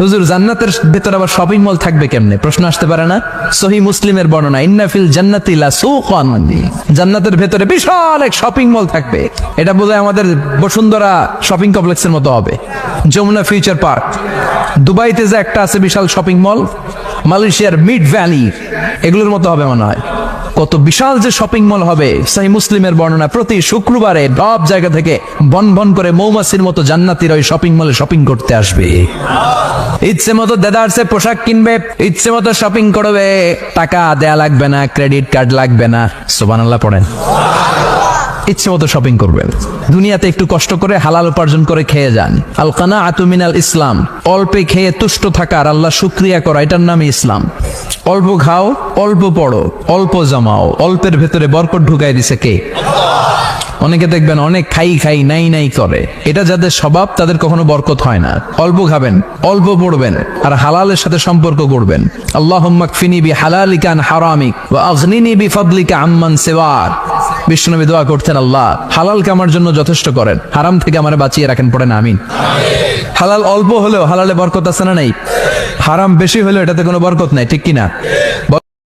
হুজুর জান্নাতের ভেতর আবার শপিং মল থাকবে কেমনে? প্রশ্ন আসতে পারে না? সহিহ মুসলিমের বর্ণনা, ইন্না ফিল জান্নাতি লাসুকান, জান্নাতের ভেতরে বিশাল এক শপিং মল থাকবে। এটা বোধহয় আমাদের বসুন্ধরা শপিং কমপ্লেক্সের মতো হবে, যমুনা ফিউচার পার্ক। দুবাইতে যে একটা আছে বিশাল শপিং মল, মালয়েশিয়ার মিড ভ্যালি, এগুলোর মতো হবে মনে হয়। কত বিশাল যে শপিং মল হবে। সহিহ মুসলিমের বর্ণনা, প্রতি শুক্রবারে সব জায়গা থেকে বন বন করে মৌমাছির মতো জান্নাতীরা ওই শপিং মলে শপিং করতে আসবে। ইচ্ছে মতো দেদারসে পোশাক কিনবে, ইচ্ছে মতো শপিং করবে, টাকা দেয়া লাগবে না, ক্রেডিট কার্ড লাগবে না। সুবহানাল্লাহ পড়েন। ইচ্ছে মতো শপিং করবেন। দুনিয়াতে একটু কষ্ট করে হালাল উপার্জন করে খেয়ে যান। আল কানাআতু মিনাল ইসলাম, অল্পে খেয়ে তুষ্ট থাকা আর আল্লাহ শুকরিয়া করা, এটার নামই ইসলাম। অল্প খাও, অল্প পড়ো, অল্প জমাও, অল্পের ভেতরে বরকত ঢুকাই দিছে কে? অনেকে দেখবেন অনেক খাই খাই নাই নাই করে, এটা যাদের স্বভাব তাদের কখনো বরকত হয় না। অল্প খাবেন, অল্প পড়বেন, আর হালালের সাথে সম্পর্ক করবেন। আল্লাহুম্মা কফিনি বিহালালিকা আন হারামিক ওয়া আগনিনি বিফাদলিকা আম্মান সিওয়াক। বিশ্বনবী দোয়া করতেন, আল্লাহ হালালকে আমার জন্য যথেষ্ট করেন, হারাম থেকে আমারে বাঁচিয়ে রাখেন। পড়েন আমিন। হালাল অল্প হলেও হালালে বরকত আছে না নাই? হারাম বেশি হলেও এটাতে কোনো বরকত নাই, ঠিক কিনা?